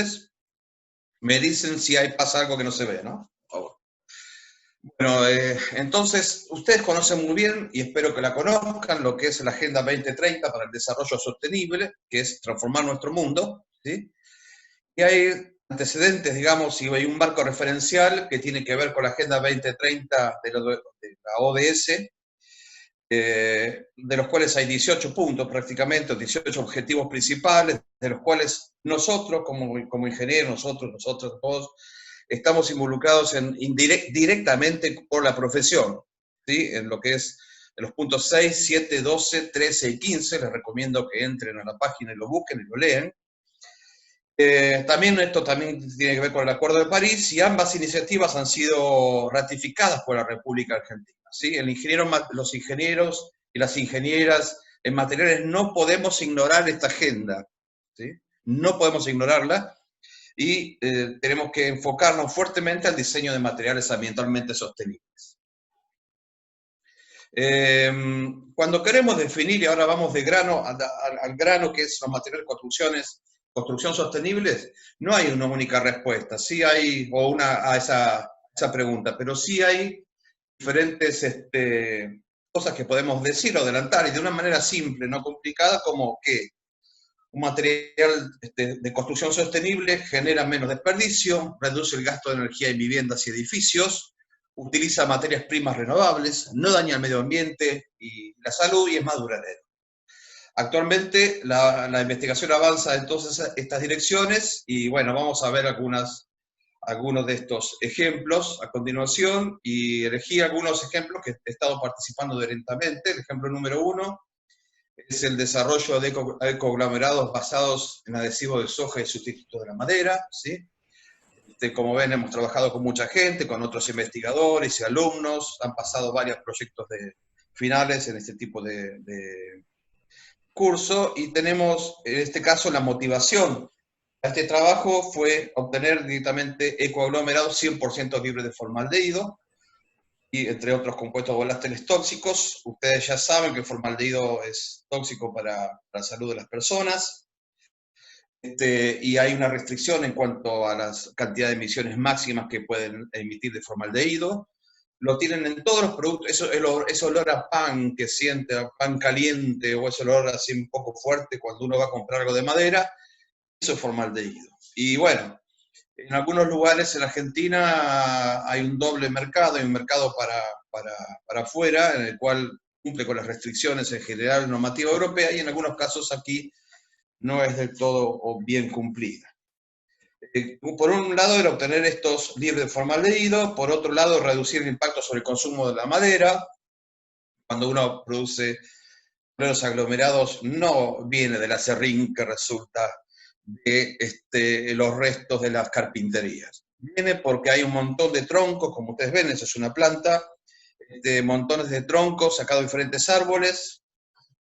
sostenibles, me dicen si pasa algo que no se ve, ¿no? Por favor. Bueno, entonces, ustedes conocen muy bien, y espero que la conozcan, lo que es la Agenda 2030 para el Desarrollo Sostenible, que es transformar nuestro mundo, ¿sí? Y hay antecedentes, digamos, y hay un marco referencial que tiene que ver con la Agenda 2030 de la ODS, de los cuales hay 18 puntos prácticamente, 18 objetivos principales, de los cuales nosotros, como ingenieros, nosotros todos, estamos involucrados directamente por la profesión, ¿sí? En lo que es en los puntos 6, 7, 12, 13 y 15, les recomiendo que entren a la página y lo busquen y lo lean. También esto también tiene que ver con el Acuerdo de París, y ambas iniciativas han sido ratificadas por la República Argentina, ¿sí? Los ingenieros y las ingenieras en materiales no podemos ignorar esta agenda, ¿sí? No podemos ignorarla, y tenemos que enfocarnos fuertemente al diseño de materiales ambientalmente sostenibles. Cuando queremos definir, y ahora vamos de grano al grano, que es los materiales construcción sostenibles, no hay una única respuesta, sí hay, a esa pregunta, pero sí hay diferentes cosas que podemos decir o adelantar, y de una manera simple, no complicada, como que un material de construcción sostenible genera menos desperdicio, reduce el gasto de energía en viviendas y edificios, utiliza materias primas renovables, no daña el medio ambiente y la salud, y es más duradero. Actualmente la investigación avanza en todas estas direcciones, y bueno, vamos a ver algunos de estos ejemplos a continuación, y elegí algunos ejemplos que he estado participando directamente. El ejemplo número 1 es el desarrollo de ecoaglomerados basados en adhesivos de soja y sustitutos de la madera, ¿sí? Como ven, hemos trabajado con mucha gente, con otros investigadores y alumnos, han pasado varios proyectos finales en este tipo de curso, y tenemos en este caso la motivación a este trabajo fue obtener directamente ecoaglomerados 100% libres de formaldehído, y entre otros compuestos volátiles tóxicos. Ustedes ya saben que el formaldehído es tóxico para la salud de las personas, y hay una restricción en cuanto a la cantidad de emisiones máximas que pueden emitir de formaldehído. Lo tienen en todos los productos, ese olor a pan que siente, a pan caliente, o ese olor así un poco fuerte cuando uno va a comprar algo de madera, eso es formaldehído. Y bueno, en algunos lugares en Argentina hay un doble mercado, hay un mercado para afuera, en el cual cumple con las restricciones en general normativa europea, y en algunos casos aquí no es del todo bien cumplida. Por un lado era obtener estos libres de formaldehído, por otro lado reducir el impacto sobre el consumo de la madera. Cuando uno produce los aglomerados no viene del acerrín que resulta de los restos de las carpinterías. Viene porque hay un montón de troncos, como ustedes ven, eso es una planta, montones de troncos sacados de diferentes árboles,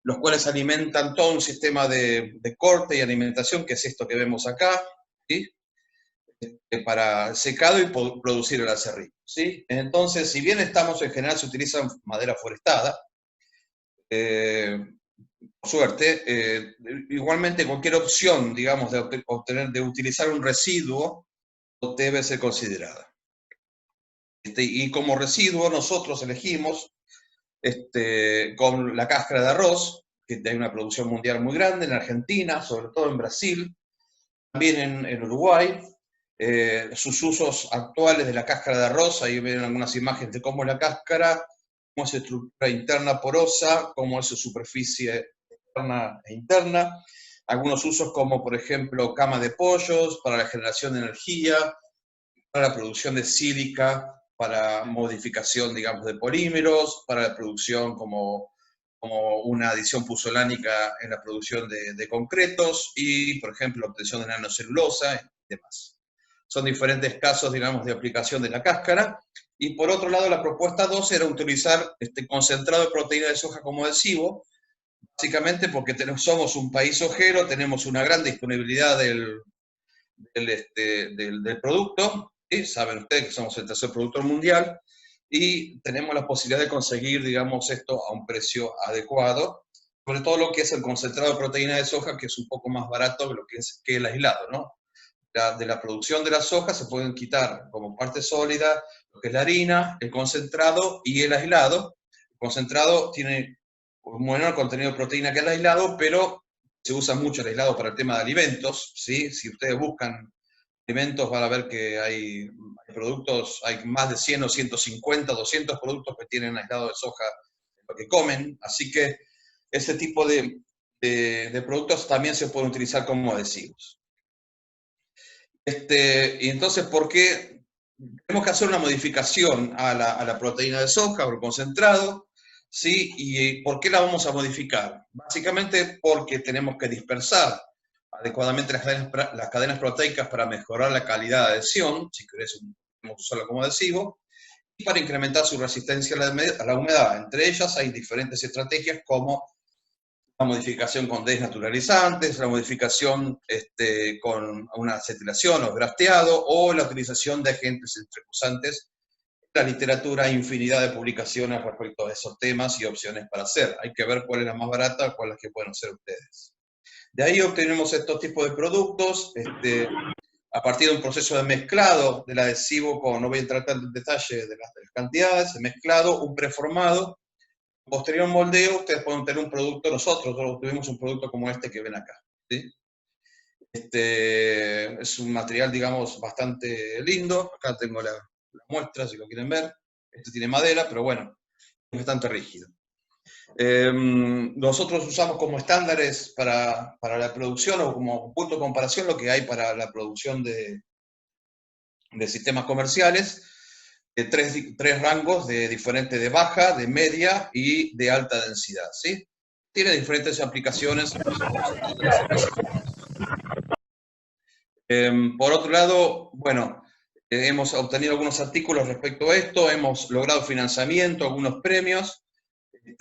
los cuales alimentan todo un sistema de corte y alimentación, que es esto que vemos acá, ¿sí? Para secado y producir el acerrín, ¿sí? Entonces, si bien en general se utiliza madera forestada, por suerte, igualmente cualquier opción, digamos, de utilizar un residuo debe ser considerada. Y como residuo nosotros elegimos con la cáscara de arroz, que hay una producción mundial muy grande en Argentina, sobre todo en Brasil, también en Uruguay. Sus usos actuales de la cáscara de arroz, ahí ven algunas imágenes de cómo la cáscara, cómo es su estructura interna porosa, cómo es su superficie externa e interna. Algunos usos como, por ejemplo, cama de pollos, para la generación de energía, para la producción de sílica, para modificación, digamos, de polímeros, para la producción como una adición puzolánica en la producción de concretos, y, por ejemplo, la obtención de nanocelulosa y demás. Son diferentes casos, digamos, de aplicación de la cáscara. Y por otro lado, la propuesta 2 era utilizar concentrado de proteína de soja como adhesivo, básicamente porque somos un país sojero, tenemos una gran disponibilidad del producto, y saben ustedes que somos el tercer productor mundial, y tenemos la posibilidad de conseguir, digamos, esto a un precio adecuado, sobre todo lo que es el concentrado de proteína de soja, que es un poco más barato que lo que es el aislado, ¿no? de la producción de la soja se pueden quitar como parte sólida lo que es la harina, el concentrado y el aislado. El concentrado tiene un menor contenido de proteína que el aislado, pero se usa mucho el aislado para el tema de alimentos, ¿sí? Si ustedes buscan alimentos van a ver que hay productos, hay más de 100 o 150, 200 productos que tienen aislado de soja en lo que comen, así que ese tipo de productos también se pueden utilizar como adhesivos. Y entonces, ¿por qué tenemos que hacer una modificación a la proteína de soja o el concentrado? ¿Sí? ¿Y por qué la vamos a modificar? Básicamente porque tenemos que dispersar adecuadamente las cadenas proteicas para mejorar la calidad de adhesión, si querés usarlo como adhesivo, y para incrementar su resistencia a la humedad. Entre ellas hay diferentes estrategias como la modificación con desnaturalizantes, la modificación con una acetilación o grafteado, o la utilización de agentes entrecruzantes. En la literatura hay infinidad de publicaciones respecto a esos temas y opciones para hacer. Hay que ver cuál es la más barata, cuál es la que pueden hacer ustedes. De ahí obtenemos estos tipos de productos, a partir de un proceso de mezclado del adhesivo, no voy a entrar tanto en detalle de las cantidades, de mezclado, un preformado. Posterior moldeo, ustedes pueden tener un producto, nosotros tuvimos un producto como este que ven acá, ¿sí? Es un material, digamos, bastante lindo. Acá tengo la muestra, si lo quieren ver. Este tiene madera, pero bueno, es bastante rígido. Nosotros usamos como estándares para la producción o como punto de comparación lo que hay para la producción de sistemas comerciales, tres rangos diferentes de baja, de media y de alta densidad, ¿sí? Tiene diferentes aplicaciones los estándares específicos. Por otro lado, bueno, hemos obtenido algunos artículos respecto a esto, hemos logrado financiamiento, algunos premios.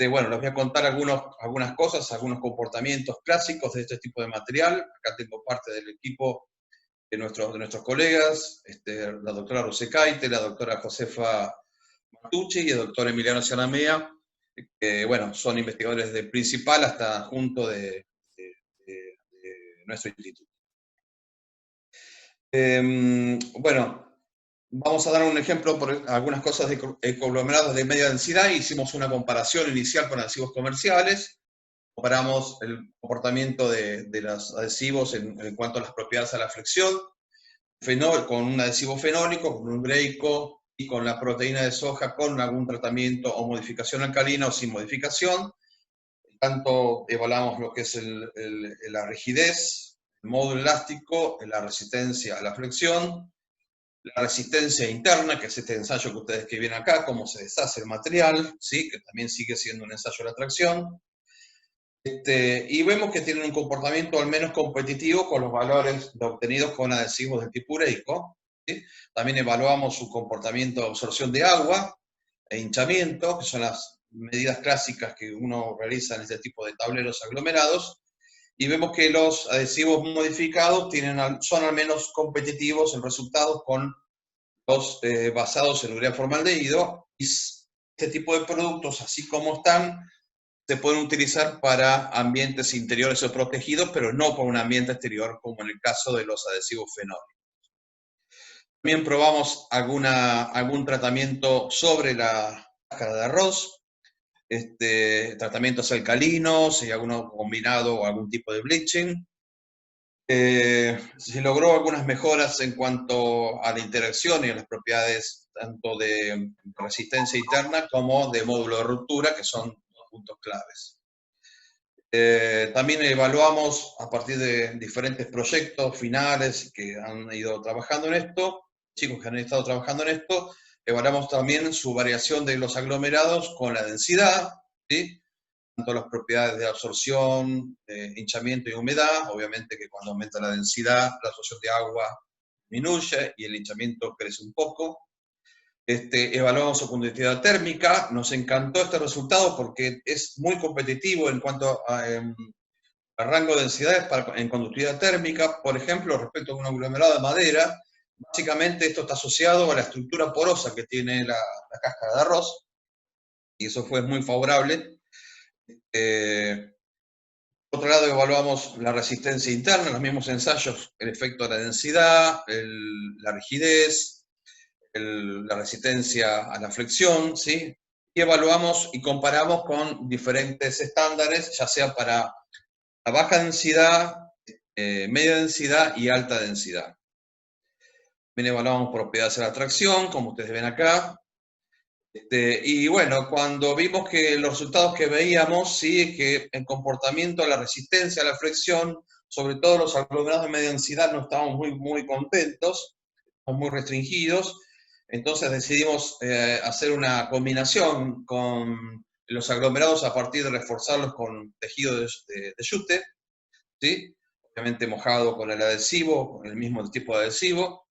Bueno, les voy a contar algunas cosas, algunos comportamientos clásicos de este tipo de material. Acá tengo parte del equipo de nuestros colegas, la doctora Rusecaite, la doctora Josefa Martucci y el doctor Emiliano Cianamea, que bueno, son investigadores de principal hasta junto de nuestro instituto. Bueno, vamos a dar un ejemplo por algunas cosas de conglomerados de media densidad. Hicimos una comparación inicial con adhesivos comerciales. Comparamos el comportamiento de los adhesivos en cuanto a las propiedades de la flexión, con un adhesivo fenólico, con un ureico y con la proteína de soja con algún tratamiento o modificación alcalina o sin modificación. Tanto evaluamos lo que es la rigidez, el módulo elástico, la resistencia a la flexión, la resistencia interna, que es este ensayo que ustedes que ven acá, cómo se deshace el material, ¿sí? Que también sigue siendo un ensayo de la tracción. Y vemos que tienen un comportamiento al menos competitivo con los valores obtenidos con adhesivos del tipo ureico, ¿sí? También evaluamos su comportamiento de absorción de agua e hinchamiento, que son las medidas clásicas que uno realiza en este tipo de tableros aglomerados, y vemos que los adhesivos modificados son al menos competitivos en resultados con los basados en urea formaldehído, y este tipo de productos, así como están, se pueden utilizar para ambientes interiores o protegidos, pero no para un ambiente exterior, como en el caso de los adhesivos fenólicos. También probamos algún tratamiento sobre la cáscara de arroz, tratamientos alcalinos y alguno combinado o algún tipo de bleaching. Se logró algunas mejoras en cuanto a la interacción y a las propiedades tanto de resistencia interna como de módulo de ruptura, que son dos puntos claves. También evaluamos a partir de diferentes proyectos finales que han ido trabajando en esto, chicos que han estado trabajando en esto, evaluamos también su variación de los aglomerados con la densidad, ¿sí? Tanto las propiedades de absorción, hinchamiento y humedad, obviamente que cuando aumenta la densidad, la absorción de agua disminuye y el hinchamiento crece un poco. Evaluamos su conductividad térmica, nos encantó este resultado porque es muy competitivo en cuanto a rango de densidades en conductividad térmica, por ejemplo, respecto a un aglomerado de madera. Básicamente esto está asociado a la estructura porosa que tiene la cáscara de arroz, y eso fue muy favorable. Por otro lado, evaluamos la resistencia interna, los mismos ensayos, el efecto de la densidad, la rigidez, la resistencia a la flexión, ¿sí? Y evaluamos y comparamos con diferentes estándares, ya sea para la baja densidad, media densidad y alta densidad. También evaluamos propiedades de la tracción, como ustedes ven acá. Y bueno, cuando vimos que los resultados que veíamos, sí, que el comportamiento de la resistencia a la flexión, sobre todo los aglomerados de media densidad, no estábamos muy contentos, muy restringidos. Entonces decidimos hacer una combinación con los aglomerados a partir de reforzarlos con tejido de yute, ¿sí? Obviamente mojado con el adhesivo, con el mismo tipo de adhesivo.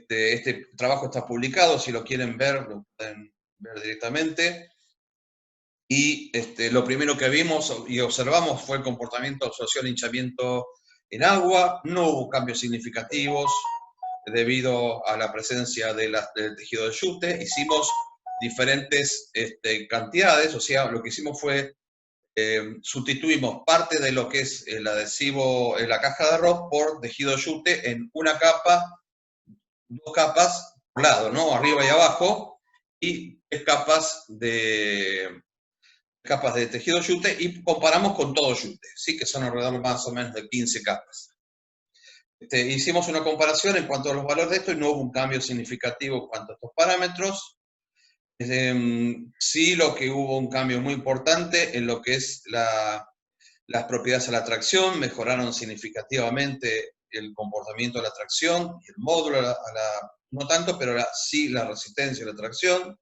Este trabajo está publicado, si lo quieren ver, lo pueden ver directamente. Y lo primero que vimos y observamos fue el comportamiento de absorción e hinchamiento en agua. No hubo cambios significativos debido a la presencia del tejido de yute. Hicimos diferentes cantidades, o sea, lo que hicimos fue sustituimos parte de lo que es el adhesivo en la caja de arroz por tejido de yute en una capa, 2 capas por lado, ¿no? Arriba y abajo, y 3 capas de tejido yute, y comparamos con todo yute, ¿sí? Que son alrededor más o menos de 15 capas. Hicimos una comparación en cuanto a los valores de esto y no hubo un cambio significativo en cuanto a estos parámetros. Sí, lo que hubo un cambio muy importante en lo que es las propiedades de la tracción, mejoraron significativamente el comportamiento de la tracción y el módulo, no tanto, pero sí la resistencia a la tracción.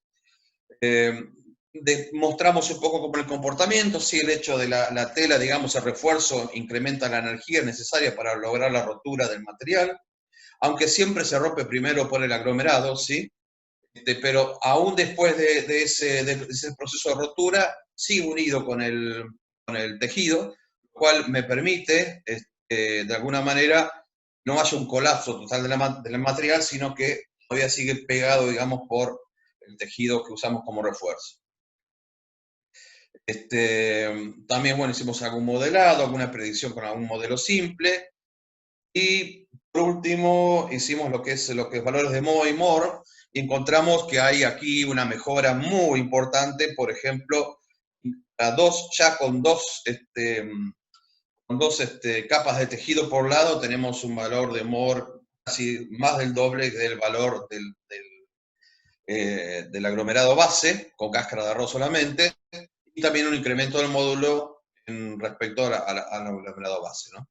Mostramos un poco como el comportamiento, sí, el hecho de la tela, digamos, el refuerzo incrementa la energía necesaria para lograr la rotura del material, aunque siempre se rompe primero por el aglomerado, ¿sí? Pero aún después de ese proceso de rotura, sigue unido con el tejido, lo cual me permite, de alguna manera, no haya un colapso total del material, sino que todavía sigue pegado, digamos, por el tejido que usamos como refuerzo. También, bueno, hicimos algún modelado, alguna predicción con algún modelo simple. Y por último, hicimos lo que es valores de Moe y Moore, y encontramos que hay aquí una mejora muy importante, por ejemplo, ya con dos capas de tejido por lado, tenemos un valor de Moore casi más del doble del valor del aglomerado base, con cáscara de arroz solamente, y también un incremento del módulo respecto al aglomerado base, ¿no?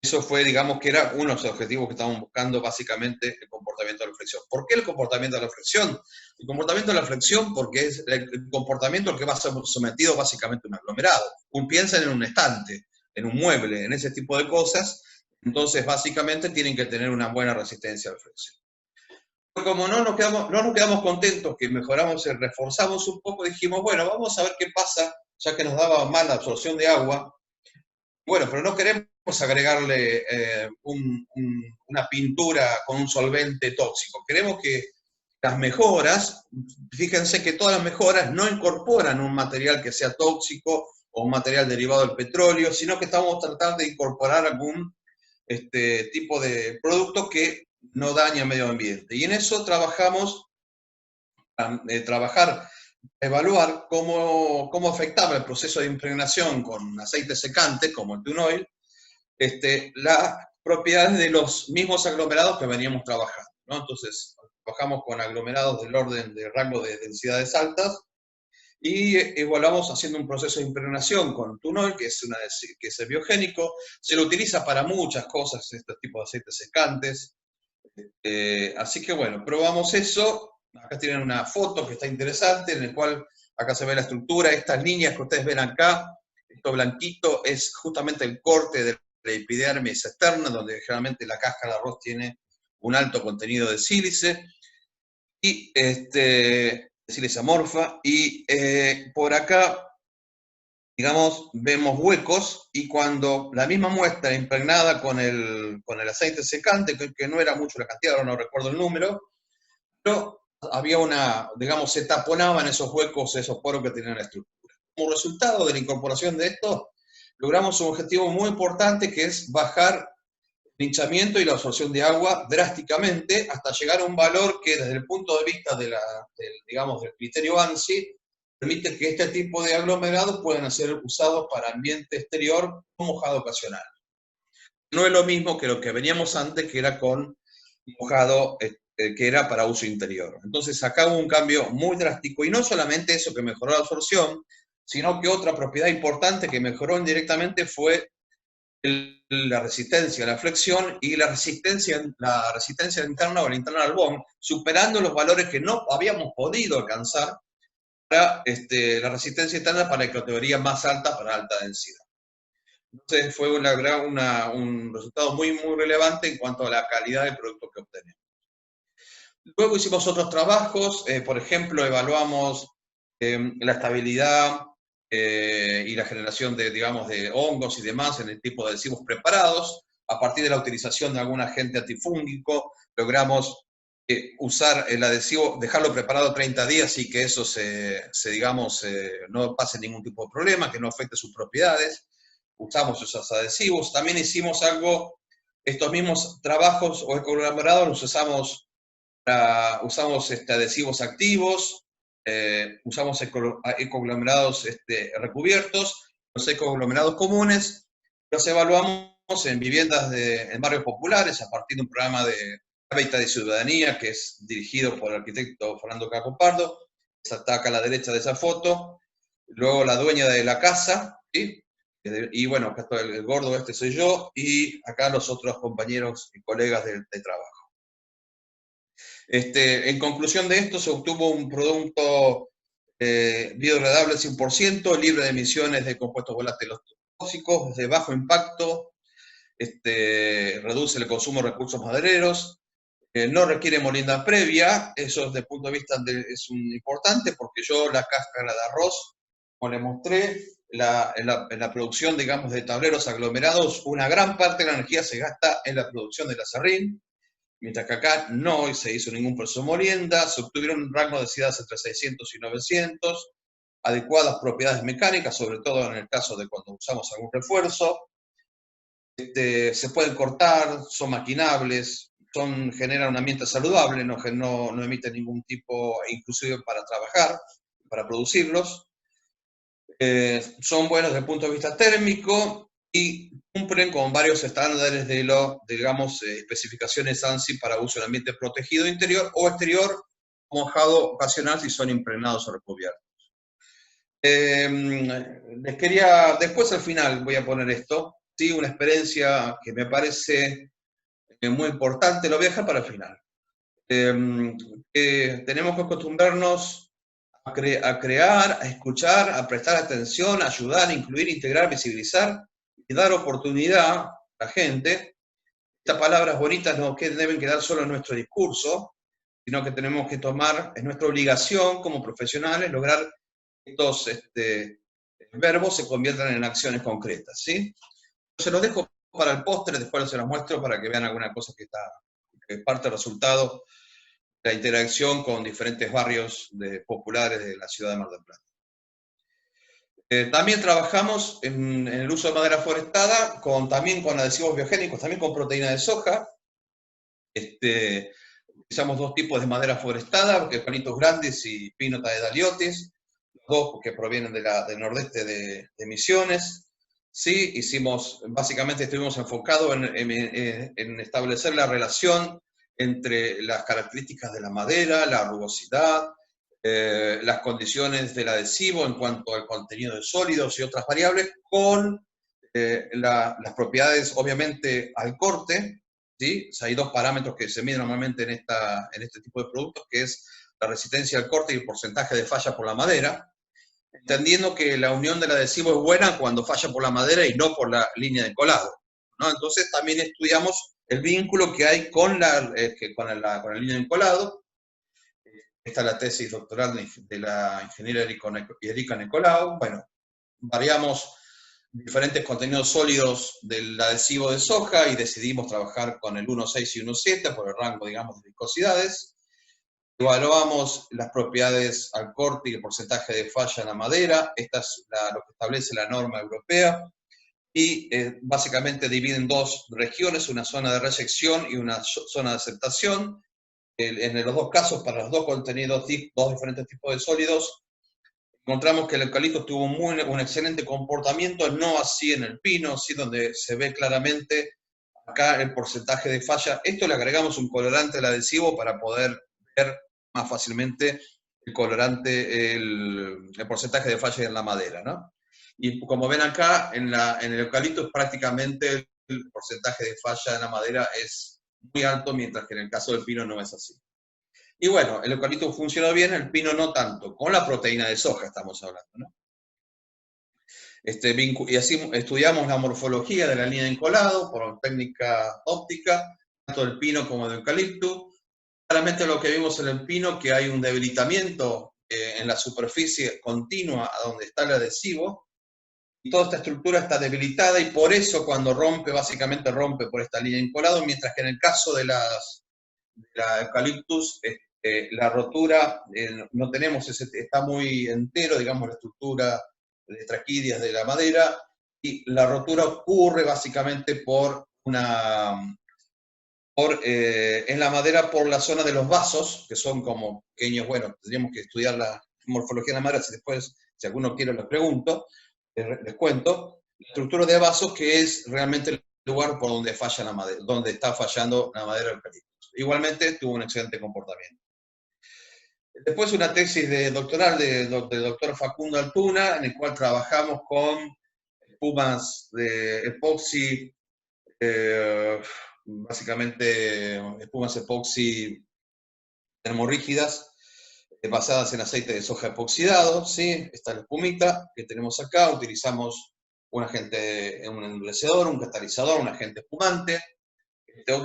Eso fue, digamos, que era uno de los objetivos que estábamos buscando, básicamente, el comportamiento de la flexión. ¿Por qué el comportamiento de la flexión? El comportamiento de la flexión porque es el comportamiento al que va a ser sometido básicamente un aglomerado. Piensen en un estante, en un mueble, en ese tipo de cosas. Entonces, básicamente, tienen que tener una buena resistencia a la flexión. Pero como no nos quedamos contentos, que mejoramos y reforzamos un poco, dijimos, bueno, vamos a ver qué pasa, ya que nos daba mala absorción de agua. Bueno, pero no queremos agregarle una pintura con un solvente tóxico. Queremos que las mejoras, fíjense que todas las mejoras no incorporan un material que sea tóxico o un material derivado del petróleo, sino que estamos tratando de incorporar algún tipo de producto que no daña el medio ambiente. Y en eso trabajamos, evaluar cómo afectaba el proceso de impregnación con aceite secante, como el Tune Oil, las propiedades de los mismos aglomerados que veníamos trabajando, ¿no? Entonces, trabajamos con aglomerados del orden de rango de densidades altas y evaluamos haciendo un proceso de impregnación con Tune Oil, que es biogénico. Se lo utiliza para muchas cosas, este tipo de aceites secantes. Así que bueno, probamos eso. Acá tienen una foto que está interesante, en la cual acá se ve la estructura. Estas líneas que ustedes ven acá, esto blanquito, es justamente el corte de la epidermis externa, donde generalmente la cáscara de arroz tiene un alto contenido de sílice, y sílice amorfa, y por acá, digamos, vemos huecos, y cuando la misma muestra impregnada con el aceite secante, que no era mucho la cantidad, ahora no recuerdo el número, pero había digamos, se taponaban esos huecos, esos poros que tenían la estructura. como resultado de la incorporación de esto, logramos un objetivo muy importante, que es bajar el hinchamiento y la absorción de agua drásticamente, hasta llegar a un valor que desde el punto de vista digamos, del criterio ANSI, permite que este tipo de aglomerados puedan ser usados para ambiente exterior o mojado ocasional. No es lo mismo que lo que veníamos antes, que era con mojado, que era para uso interior. Entonces acá hubo un cambio muy drástico, y no solamente eso que mejoró la absorción, sino que otra propiedad importante que mejoró indirectamente fue la resistencia a la flexión y la resistencia interna o la interna al bond, superando los valores que no habíamos podido alcanzar para la resistencia interna para la categoría más alta, para alta densidad. Entonces fue un resultado muy, muy relevante en cuanto a la calidad del producto que obtenemos. Luego hicimos otros trabajos, por ejemplo, evaluamos la estabilidad y la generación digamos, de hongos y demás en el tipo de adhesivos preparados. A partir de la utilización de algún agente antifúngico, logramos usar el adhesivo, dejarlo preparado 30 días y que eso digamos, no pase ningún tipo de problema, que no afecte sus propiedades. Usamos esos adhesivos. También hicimos estos mismos trabajos o ecoaglomerados los usamos adhesivos activos, usamos ecoaglomerados recubiertos, los ecoaglomerados comunes, los evaluamos en viviendas en barrios populares a partir de un programa de Hábitat y Ciudadanía que es dirigido por el arquitecto Fernando Caco Pardo. Está acá a la derecha de esa foto. Luego la dueña de la casa, ¿sí? Y bueno, acá está el gordo, soy yo, y acá los otros compañeros y colegas de trabajo. En conclusión de esto, se obtuvo un producto biodegradable al 100%, libre de emisiones de compuestos volátiles tóxicos, de bajo impacto, reduce el consumo de recursos madereros, no requiere molienda previa. Eso desde el punto de vista es importante, porque yo la cáscara de arroz, como les mostré, en la producción, digamos, de tableros aglomerados, una gran parte de la energía se gasta en la producción del aserrín, mientras que acá no se hizo ningún proceso de molienda, se obtuvieron un rango de densidades entre 600 y 900, adecuadas propiedades mecánicas, sobre todo en el caso de cuando usamos algún refuerzo. Se pueden cortar, son maquinables, generan un ambiente saludable, no emiten ningún tipo, inclusive para trabajar, para producirlos. Son buenos desde el punto de vista térmico y cumplen con varios estándares digamos, especificaciones ANSI para uso en ambiente protegido interior o exterior, mojado ocasional si son impregnados o recubiertos. Después al final voy a poner esto, ¿sí? Una experiencia que me parece muy importante, lo voy a dejar para el final. Tenemos que acostumbrarnos a crear, a escuchar, a prestar atención, a ayudar, a incluir, integrar, visibilizar y dar oportunidad a la gente. Estas palabras bonitas no deben quedar solo en nuestro discurso, sino que tenemos que tomar, es nuestra obligación como profesionales, lograr que estos verbos se conviertan en acciones concretas, ¿sí? Se los dejo para el postre, después se los muestro para que vean alguna cosa que es parte del resultado de la interacción con diferentes barrios populares de la ciudad de Mar del Plata. También trabajamos en el uso de madera forestada, también con adhesivos biogénicos, también con proteína de soja. Utilizamos dos tipos de madera forestada, palitos grandes y pinota de Daliotis, dos que provienen del nordeste de Misiones. Sí, básicamente estuvimos enfocados en establecer la relación entre las características de la madera, la rugosidad, las condiciones del adhesivo en cuanto al contenido de sólidos y otras variables, con las propiedades, obviamente, al corte, ¿sí? O sea, hay dos parámetros que se miden normalmente en este tipo de productos, que es la resistencia al corte y el porcentaje de falla por la madera, entendiendo que la unión del adhesivo es buena cuando falla por la madera y no por la línea de colado, ¿no? Entonces también estudiamos el vínculo que hay con la línea de colado. Esta es la tesis doctoral de la ingeniera Erika Nicolau. Bueno, variamos diferentes contenidos sólidos del adhesivo de soja y decidimos trabajar con el 1.6 y 1.7 por el rango, digamos, de viscosidades. Evaluamos las propiedades al corte y el porcentaje de falla en la madera. Esta es lo que establece la norma europea. Y básicamente divide en dos regiones, una zona de reyección y una zona de aceptación. En los dos casos, para los dos contenidos, dos diferentes tipos de sólidos, encontramos que el eucalipto tuvo un excelente comportamiento, no así en el pino, sí donde se ve claramente acá el porcentaje de falla. Esto le agregamos un colorante al adhesivo para poder ver más fácilmente el colorante, el porcentaje de falla en la madera, ¿no? Y como ven acá, en el eucalipto es prácticamente el porcentaje de falla en la madera es muy alto, mientras que en el caso del pino no es así. Y bueno, el eucalipto funciona bien, el pino no tanto, con la proteína de soja estamos hablando, ¿no? Y así estudiamos la morfología de la línea de encolado por técnica óptica, tanto del pino como del eucalipto. Claramente lo que vimos en el pino, que hay un debilitamiento en la superficie continua a donde está el adhesivo, y toda esta estructura está debilitada, y por eso cuando rompe, básicamente rompe por esta línea de encolado, mientras que en el caso de la eucaliptus, la rotura, no tenemos está muy entero, digamos, la estructura de traquídeas de la madera, y la rotura ocurre básicamente en la madera por la zona de los vasos, que son como pequeños, bueno, tendríamos que estudiar la morfología de la madera, si después, si alguno quiere, les pregunto, les cuento. La estructura de vasos, que es realmente el lugar por donde falla la madera, donde está fallando la madera eucaliptus. Igualmente tuvo un excelente comportamiento. Después una tesis doctoral del doctor Facundo Altuna, en el cual trabajamos con espumas de epoxi, básicamente espumas epoxi termorrígidas, basadas en aceite de soja epoxidado, ¿sí? Esta es la espumita que tenemos acá. Utilizamos un endurecedor, un catalizador, un agente espumante.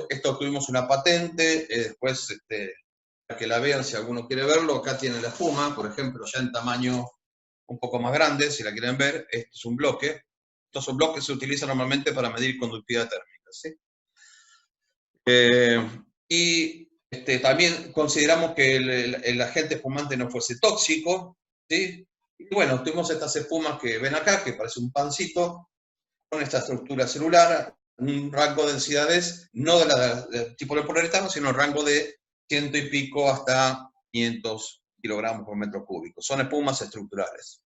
Esto obtuvimos una patente, después, para que la vean si alguno quiere verlo, acá tiene la espuma, por ejemplo, ya en tamaño un poco más grande, si la quieren ver. Este es un bloque. Estos bloques se utilizan normalmente para medir conductividad térmica, ¿sí? Y también consideramos que el agente espumante no fuese tóxico, ¿sí? Y bueno, tuvimos estas espumas que ven acá, que parece un pancito, con esta estructura celular, un rango de densidades, no del tipo de poliuretano, sino el rango de 100 y pico hasta 500 kilogramos por metro cúbico. Son espumas estructurales.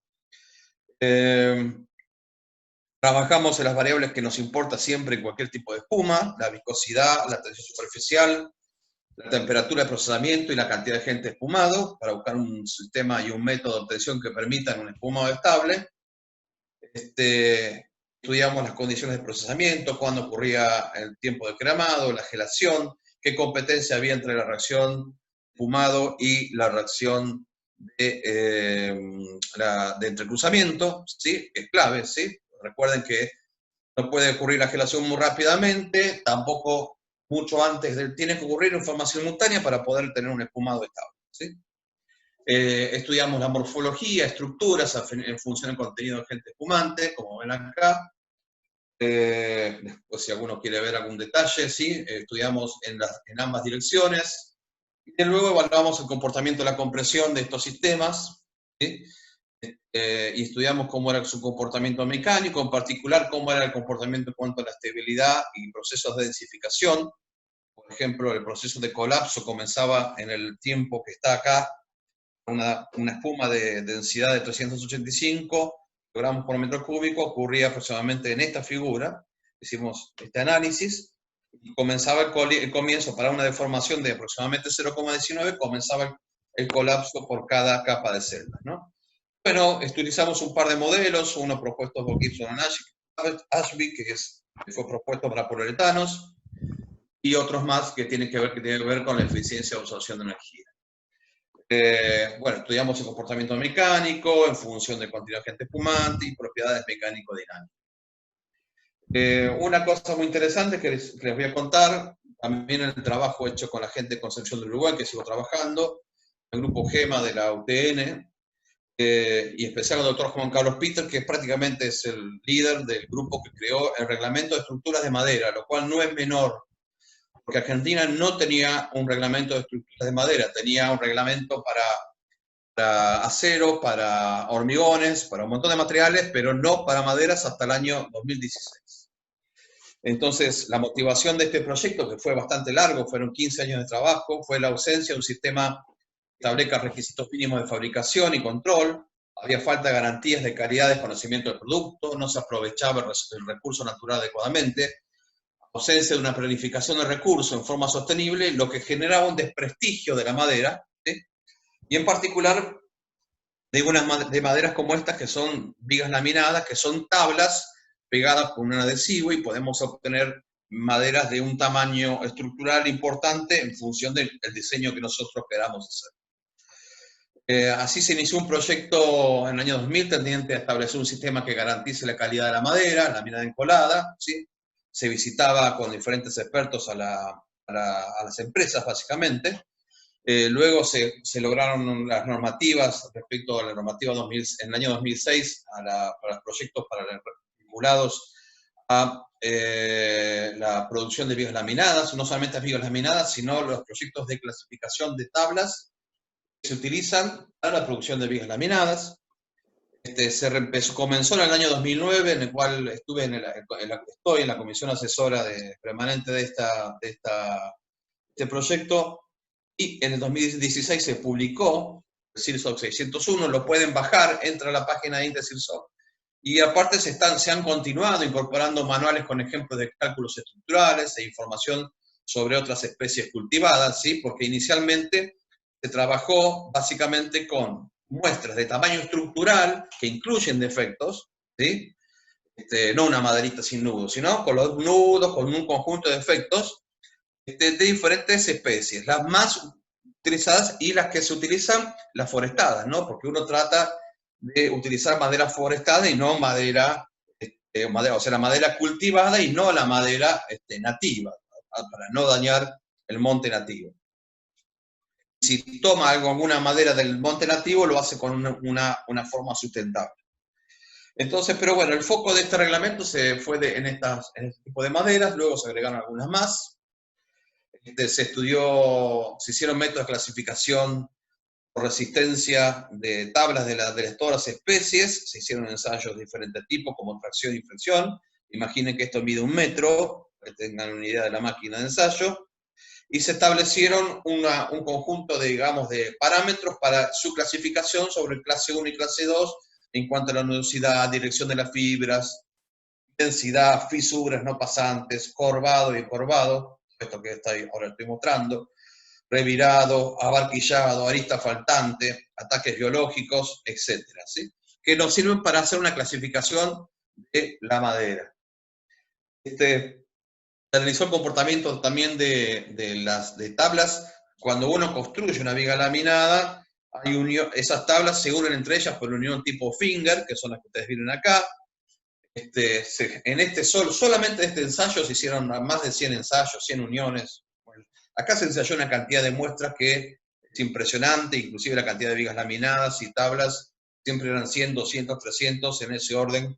Trabajamos en las variables que nos importa siempre en cualquier tipo de espuma: la viscosidad, la tensión superficial, la temperatura de procesamiento y la cantidad de agente espumado, para buscar un sistema y un método de obtención que permitan un espumado estable. Estudiamos las condiciones de procesamiento, cuándo ocurría el tiempo de cremado, la gelación, qué competencia había entre la reacción espumado y la reacción de entrecruzamiento, ¿sí? Es clave, ¿sí? Recuerden que no puede ocurrir la gelación muy rápidamente, tampoco mucho antes tiene que ocurrir en forma simultánea para poder tener un espumado estable, ¿sí? Estudiamos la morfología, estructuras en función del contenido del agente espumante, como ven acá. Después, si alguno quiere ver algún detalle, ¿sí? Estudiamos en ambas direcciones. Y luego evaluamos el comportamiento de la compresión de estos sistemas, ¿sí? Y estudiamos cómo era su comportamiento mecánico, en particular cómo era el comportamiento en cuanto a la estabilidad y procesos de densificación. Por ejemplo, el proceso de colapso comenzaba en el tiempo que está acá, una espuma de densidad de 385 gramos por metro cúbico, ocurría aproximadamente en esta figura. Hicimos este análisis, y comenzaba el comienzo para una deformación de aproximadamente 0,19, comenzaba el colapso por cada capa de celdas, ¿no? Bueno, utilizamos un par de modelos, uno propuesto por Gibson y Ashby, que fue propuesto para poliuretanos, y otros más que tienen que ver con la eficiencia de absorción de energía. Bueno, estudiamos el comportamiento mecánico en función de contenido de agente espumante y propiedades mecánico-dinámicas. Una cosa muy interesante que les voy a contar, también en el trabajo hecho con la gente de Concepción del Uruguay, que sigo trabajando, el grupo GEMA de la UTN, y especial el doctor Juan Carlos Peter, que prácticamente es el líder del grupo que creó el reglamento de estructuras de madera, lo cual no es menor, porque Argentina no tenía un reglamento de estructuras de madera, tenía un reglamento para acero, para hormigones, para un montón de materiales, pero no para maderas hasta el año 2016. Entonces, la motivación de este proyecto, que fue bastante largo, fueron 15 años de trabajo, fue la ausencia de un sistema que establezca requisitos mínimos de fabricación y control, había falta de garantías de calidad de conocimiento del producto, no se aprovechaba el recurso natural adecuadamente, ausencia de una planificación de recursos en forma sostenible, lo que generaba un desprestigio de la madera, ¿sí? Y en particular de maderas como estas, que son vigas laminadas, que son tablas pegadas con un adhesivo, y podemos obtener maderas de un tamaño estructural importante en función del diseño que nosotros queramos hacer. Así se inició un proyecto en el año 2000 tendiente a establecer un sistema que garantice la calidad de la madera, la mirada encolada, ¿sí? Se visitaba con diferentes expertos a las empresas, básicamente. Luego se lograron las normativas respecto a la normativa 2000, en el año 2006 para los proyectos vinculados a la producción de vigas laminadas, no solamente las vigas laminadas, sino los proyectos de clasificación de tablas que se utilizan para la producción de vigas laminadas. Comenzó en el año 2009, en el cual estuve estoy en la comisión asesora permanente de este proyecto, y en el 2016 se publicó el CIRSOC 601, lo pueden bajar, entra a la página de INTE-CIRSOC, y aparte se han continuado incorporando manuales con ejemplos de cálculos estructurales e información sobre otras especies cultivadas, ¿sí? Porque inicialmente se trabajó básicamente con muestras de tamaño estructural que incluyen defectos, ¿sí? No una maderita sin nudos, sino con los nudos, con un conjunto de defectos de diferentes especies, las más utilizadas y las que se utilizan, las forestadas, ¿no? Porque uno trata de utilizar madera forestada y no o sea, la madera cultivada y no la madera nativa, para no dañar el monte nativo. Si toma alguna madera del monte nativo, lo hace con una forma sustentable. Entonces, pero bueno, el foco de este reglamento se fue en este tipo de maderas, luego se agregaron algunas más. Se hicieron métodos de clasificación por resistencia de tablas de todas las especies, se hicieron ensayos de diferentes tipos, como tracción y flexión. Imaginen que esto mide 1 metro, para que tengan una idea de la máquina de ensayo, y se establecieron un conjunto de parámetros para su clasificación sobre clase 1 y clase 2, en cuanto a la nudosidad, dirección de las fibras, densidad, fisuras no pasantes, corvado y encorvado, esto que ahora estoy mostrando, revirado, abarquillado, arista faltante, ataques biológicos, etcétera, ¿sí? Que nos sirven para hacer una clasificación de la madera. Se analizó el comportamiento también de tablas. Cuando uno construye una viga laminada, esas tablas se unen entre ellas por unión tipo finger, que son las que ustedes vienen acá. Solamente en este ensayo se hicieron más de 100 ensayos, 100 uniones. Bueno, acá se ensayó una cantidad de muestras que es impresionante, inclusive la cantidad de vigas laminadas y tablas siempre eran 100, 200, 300, en ese orden,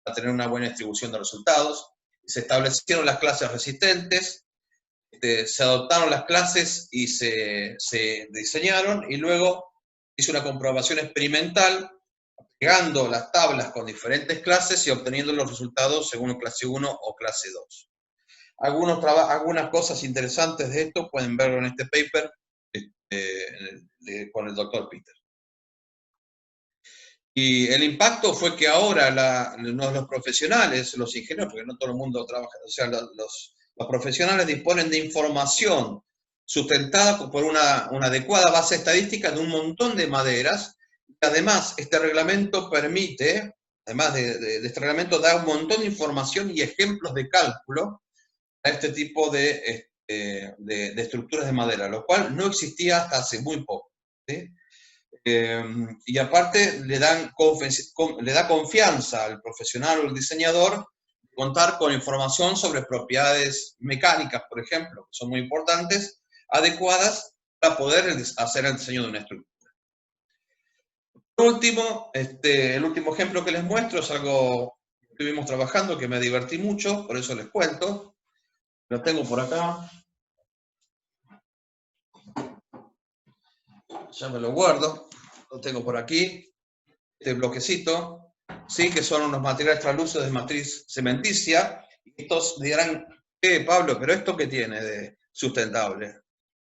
para tener una buena distribución de resultados. Se establecieron las clases resistentes, se adoptaron las clases y se diseñaron, y luego hizo una comprobación experimental pegando las tablas con diferentes clases y obteniendo los resultados según clase 1 o clase 2. Algunas cosas interesantes de esto pueden verlo en este paper con el doctor Peter. Y el impacto fue que ahora los profesionales, los ingenieros, porque no todo el mundo trabaja, o sea, los profesionales disponen de información sustentada por una adecuada base estadística de un montón de maderas. Además, este reglamento permite, además de este reglamento, da un montón de información y ejemplos de cálculo a este tipo de estructuras de madera, lo cual no existía hasta hace muy poco, ¿sí? Y aparte le da confianza al profesional o al diseñador contar con información sobre propiedades mecánicas, por ejemplo, que son muy importantes, adecuadas para poder hacer el diseño de una estructura. Por último, el último ejemplo que les muestro es algo que estuvimos trabajando, que me divertí mucho, por eso les cuento. Lo tengo por acá. ya me lo guardo, lo tengo por aquí, este bloquecito, ¿sí? Que son unos materiales translúcidos de matriz cementicia. Estos dirán, Pablo, pero ¿esto qué tiene de sustentable?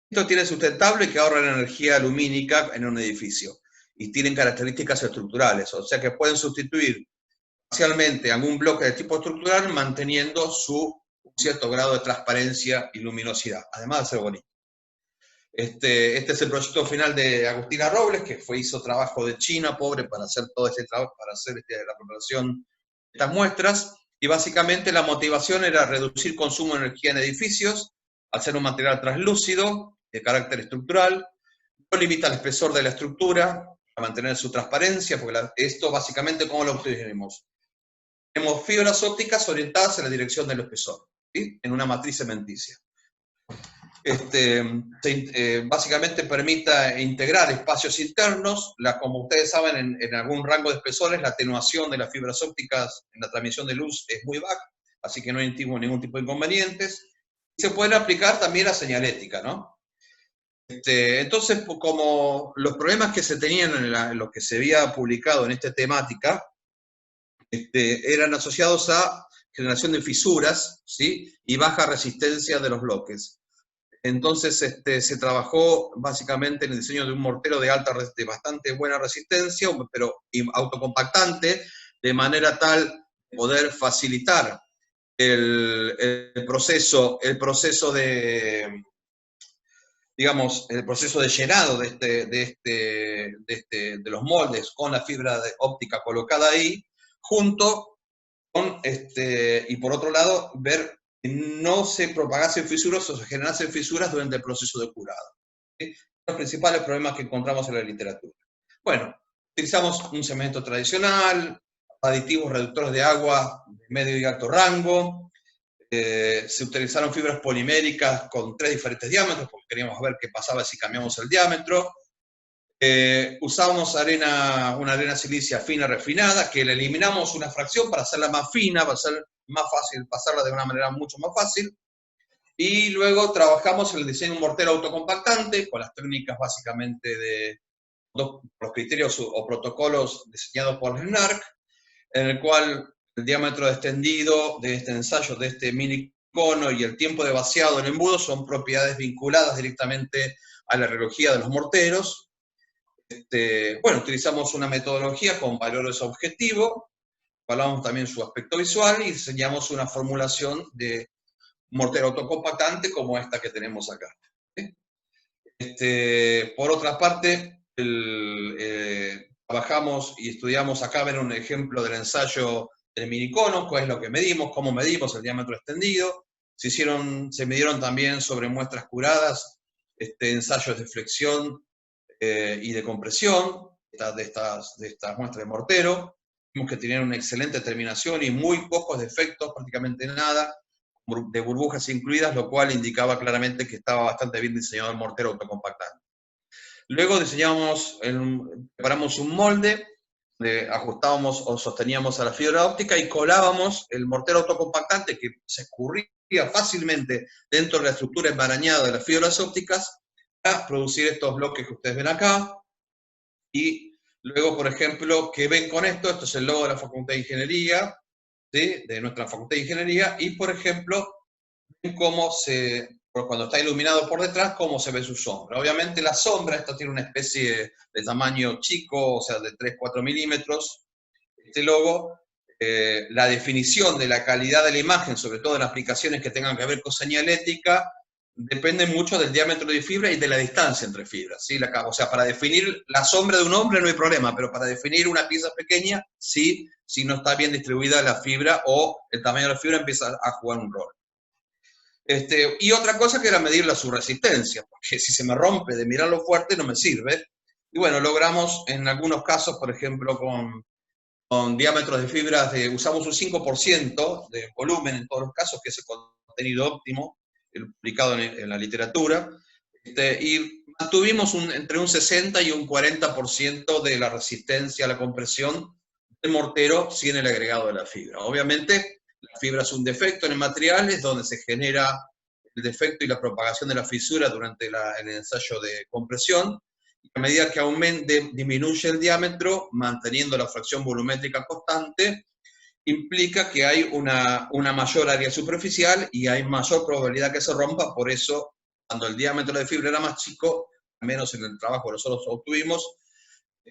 Esto tiene sustentable que ahorran energía lumínica en un edificio y tienen características estructurales, o sea que pueden sustituir parcialmente algún bloque de tipo estructural manteniendo un cierto grado de transparencia y luminosidad, además de ser bonito. Este es el proyecto final de Agustina Robles, que hizo trabajo de China, pobre, para hacer todo este trabajo, para hacer la preparación de estas muestras, y básicamente la motivación era reducir consumo de energía en edificios, al ser un material translúcido, de carácter estructural, no limita el espesor de la estructura, para mantener su transparencia, porque esto básicamente, ¿cómo lo obtenemos? Tenemos fibras ópticas orientadas en la dirección del espesor, ¿sí? En una matriz cementicia. Básicamente permita integrar espacios internos, como ustedes saben, en algún rango de espesores, la atenuación de las fibras ópticas en la transmisión de luz es muy baja, así que no hay ningún tipo de inconvenientes. Y se pueden aplicar también a señalética, ¿no? Entonces, como los problemas que se tenían en lo que se había publicado en esta temática, eran asociados a generación de fisuras, ¿sí? Y baja resistencia de los bloques. Entonces se trabajó básicamente en el diseño de un mortero de bastante buena resistencia, pero autocompactante, de manera tal de poder facilitar el proceso de, digamos, el proceso de llenado de los moldes con la fibra óptica colocada ahí, junto con, y por otro lado, ver que no se propagasen fisuras o se generasen fisuras durante el proceso de curado. ¿Sí? Los principales problemas que encontramos en la literatura. Bueno, utilizamos un cemento tradicional, aditivos reductores de agua de medio y alto rango, se utilizaron fibras poliméricas con 3 diferentes diámetros, porque queríamos ver qué pasaba si cambiamos el diámetro. Usábamos una arena silicia fina refinada, que le eliminamos una fracción para hacerla más fina, para hacer más fácil, pasarla de una manera mucho más fácil. Y luego trabajamos en el diseño de un mortero autocompactante, con las técnicas básicamente de los criterios o protocolos diseñados por el SNARC, en el cual el diámetro extendido de este ensayo, de este mini cono, y el tiempo de vaciado del embudo son propiedades vinculadas directamente a la radiología de los morteros. Bueno, utilizamos una metodología con valores objetivos, evaluamos también su aspecto visual y diseñamos una formulación de mortero autocompactante como esta que tenemos acá. Por otra parte, trabajamos y estudiamos acá, ver un ejemplo del ensayo del minicono, cuál es lo que medimos, cómo medimos el diámetro extendido. Se midieron también sobre muestras curadas, ensayos de flexión y de compresión de estas muestras de mortero. Vimos que tenían una excelente terminación y muy pocos defectos, prácticamente nada, de burbujas incluidas, lo cual indicaba claramente que estaba bastante bien diseñado el mortero autocompactante. Luego preparamos un molde, ajustábamos o sosteníamos a la fibra óptica y colábamos el mortero autocompactante que se escurría fácilmente dentro de la estructura enmarañada de las fibras ópticas para producir estos bloques que ustedes ven acá. Y luego, por ejemplo, ¿qué ven con esto? Esto es el logo de la Facultad de Ingeniería, ¿sí? De nuestra Facultad de Ingeniería, y por ejemplo, ven cómo cuando está iluminado por detrás, cómo se ve su sombra. Obviamente la sombra, esto tiene una especie de tamaño chico, o sea, de 3-4 milímetros, este logo, la definición de la calidad de la imagen, sobre todo en aplicaciones que tengan que ver con señalética, depende mucho del diámetro de fibra y de la distancia entre fibras, ¿sí? O sea, para definir la sombra de un hombre no hay problema, pero para definir una pieza pequeña, sí, si no está bien distribuida la fibra o el tamaño de la fibra empieza a jugar un rol. Y otra cosa que era medir la subresistencia, porque si se me rompe de mirarlo fuerte no me sirve. Y bueno, logramos en algunos casos, por ejemplo, con diámetros de fibras, usamos un 5% de volumen en todos los casos, que es el contenido óptimo, el publicado en la literatura, y mantuvimos entre un 60 y un 40% de la resistencia a la compresión del mortero sin el agregado de la fibra. Obviamente, la fibra es un defecto en el material, es donde se genera el defecto y la propagación de la fisura durante el ensayo de compresión, A medida que disminuye el diámetro, manteniendo la fracción volumétrica constante, implica que hay una mayor área superficial y hay mayor probabilidad que se rompa. Por eso, cuando el diámetro de fibra era más chico, al menos en el trabajo que nosotros obtuvimos,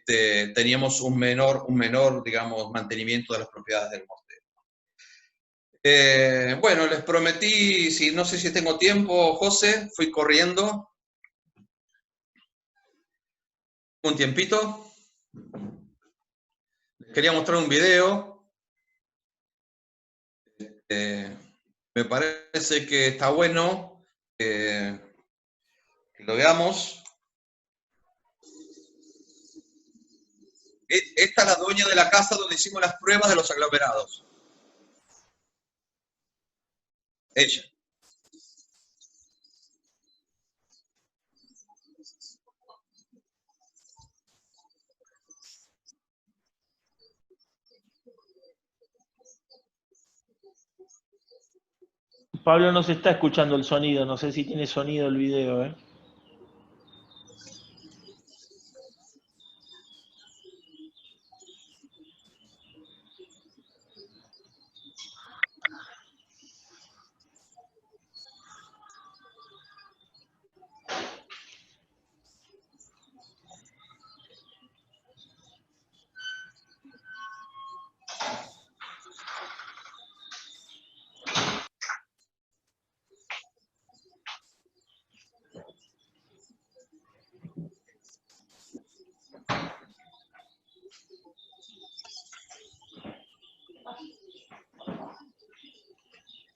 teníamos un menor, digamos, mantenimiento de las propiedades del mortero. Bueno, les prometí, no sé si tengo tiempo, José, fui corriendo. Un tiempito. Les quería mostrar un video. Me parece que está bueno que lo veamos. Esta es la dueña de la casa donde hicimos las pruebas de los aglomerados. Ella. Pablo no se está escuchando el sonido, no sé si tiene sonido el video, ¿eh?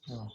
No.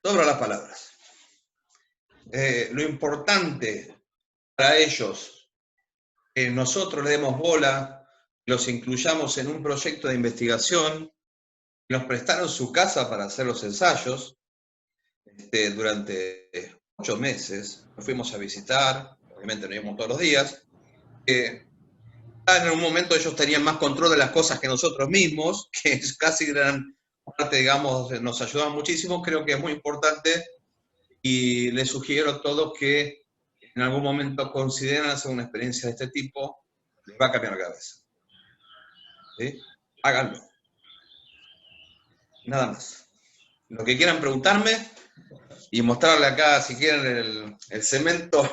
Sobran las palabras. Lo importante para ellos, que nosotros le demos bola, los incluyamos en un proyecto de investigación, nos prestaron su casa para hacer los ensayos durante 8 meses. Nos fuimos a visitar, obviamente nos íbamos todos los días. En un momento ellos tenían más control de las cosas que nosotros mismos, que casi gran parte, digamos, nos ayudaban muchísimo. Creo que es muy importante y les sugiero a todos que en algún momento consideren hacer una experiencia de este tipo, les va a cambiar la cabeza. ¿Sí? Háganlo. Nada más. Lo que quieran preguntarme y mostrarle acá, si quieren, el cemento.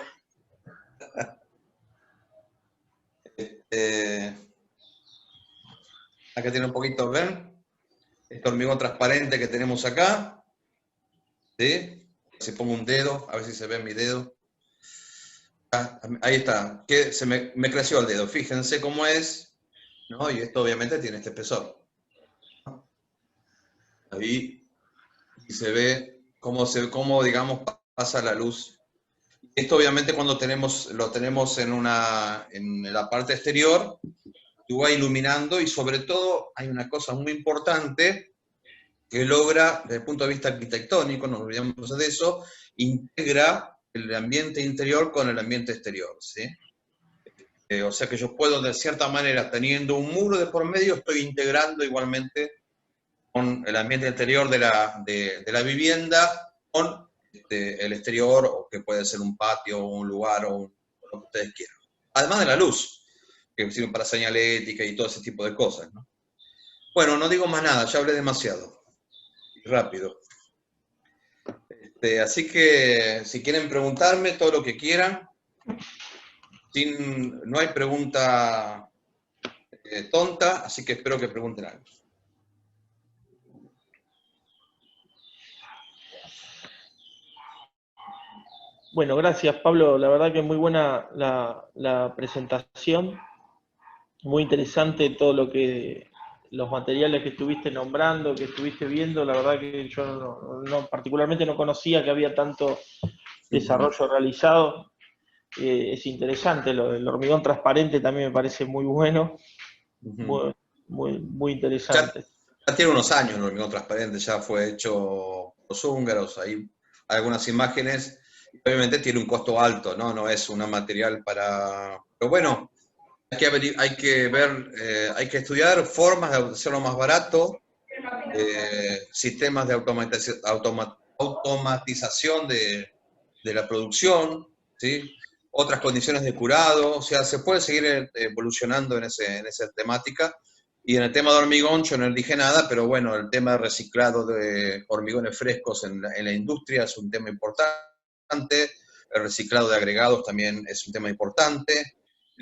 Acá tiene un poquito, ¿ven? Este hormigón transparente que tenemos acá. ¿Sí? Si pongo un dedo, a ver si se ve mi dedo. Ah, ahí está. Que me creció el dedo. Fíjense cómo es, ¿no? Y esto obviamente tiene este espesor. Ahí y se ve cómo, digamos, pasa la luz. Esto obviamente cuando lo tenemos en la parte exterior, y va iluminando, y sobre todo hay una cosa muy importante que logra, desde el punto de vista arquitectónico, no nos olvidemos de eso, integra el ambiente interior con el ambiente exterior, ¿sí? O sea que yo puedo, de cierta manera, teniendo un muro de por medio, estoy integrando igualmente con el ambiente exterior de la vivienda, con el exterior, o que puede ser un patio, o un lugar, o lo que ustedes quieran. Además de la luz, que sirve para señalética y todo ese tipo de cosas, ¿no? Bueno, no digo más nada, ya hablé demasiado. Rápido. Así que si quieren preguntarme todo lo que quieran, no hay pregunta tonta, así que espero que pregunten algo. Bueno, gracias Pablo, la verdad que muy buena la presentación, muy interesante todo lo que, los materiales que estuviste nombrando, que estuviste viendo, la verdad que yo particularmente no conocía que había tanto desarrollo realizado. Es interesante, lo del hormigón transparente también me parece muy bueno, muy interesante. Ya tiene unos años el hormigón transparente, ya fue hecho por los húngaros, hay algunas imágenes, obviamente tiene un costo alto, ¿no? No es un material para... Pero bueno, hay que ver, hay que estudiar formas de hacerlo más barato, sistemas de automatización de la producción, ¿sí? Otras condiciones de curado, o sea, se puede seguir evolucionando en esa temática. Y en el tema de hormigón yo no dije nada, pero bueno, el tema de reciclado de hormigones frescos en la industria es un tema importante, el reciclado de agregados también es un tema importante.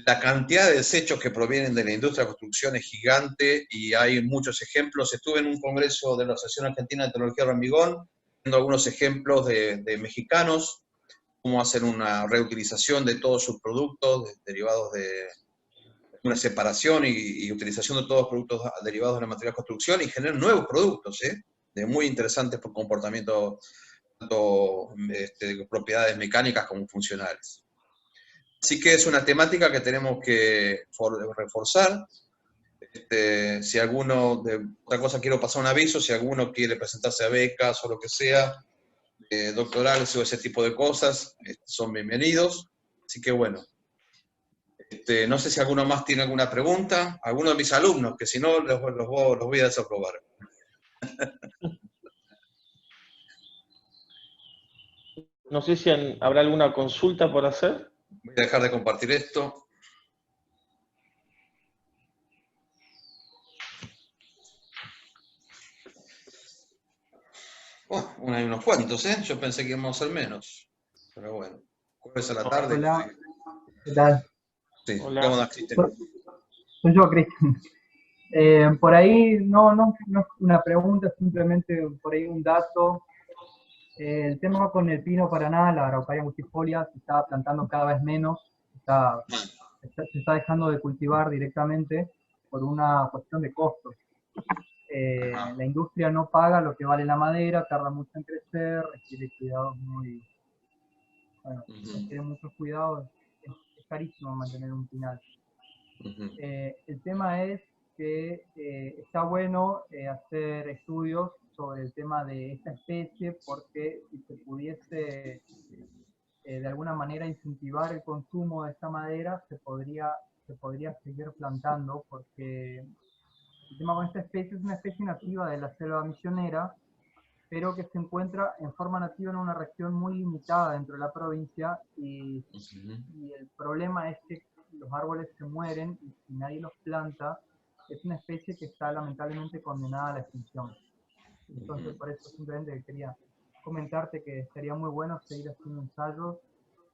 La cantidad de desechos que provienen de la industria de la construcción es gigante y hay muchos ejemplos. Estuve en un congreso de la Asociación Argentina de Tecnología del Hormigón, viendo algunos ejemplos de mexicanos, cómo hacen una reutilización de todos sus productos derivados de una separación y utilización de todos los productos derivados de la materia de construcción y generan nuevos productos, de muy interesantes por comportamiento, tanto de propiedades mecánicas como funcionales. Así que es una temática que tenemos que reforzar. Si alguno, otra cosa quiero pasar un aviso, si alguno quiere presentarse a becas o lo que sea, doctorales o ese tipo de cosas, son bienvenidos. Así que bueno, no sé si alguno más tiene alguna pregunta, alguno de mis alumnos, que si no los voy a desaprobar. No sé si habrá alguna consulta por hacer. Voy a dejar de compartir esto. Bueno, hay unos cuantos, yo pensé que íbamos a ser menos, pero bueno, jueves a la tarde. Hola, ¿qué tal? Sí, Hola. ¿cómo andas, Cristian? Soy yo, Cristian. Por ahí no es una pregunta, simplemente por ahí un dato. El tema con el pino Paraná, la Araucaria multifolia, se está plantando cada vez menos, se está dejando de cultivar directamente por una cuestión de costos. La industria no paga lo que vale la madera, tarda mucho en crecer, requiere cuidados requiere muchos cuidados, es carísimo mantener un pinal. El tema es que está bueno hacer estudios sobre el tema de esta especie, porque si se pudiese de alguna manera incentivar el consumo de esta madera, se podría seguir plantando, porque el tema con esta especie es una especie nativa de la selva misionera, pero que se encuentra en forma nativa en una región muy limitada dentro de la provincia, y el problema es que los árboles se mueren y si nadie los planta, es una especie que está lamentablemente condenada a la extinción. Entonces, por eso simplemente quería comentarte que estaría muy bueno seguir haciendo ensayos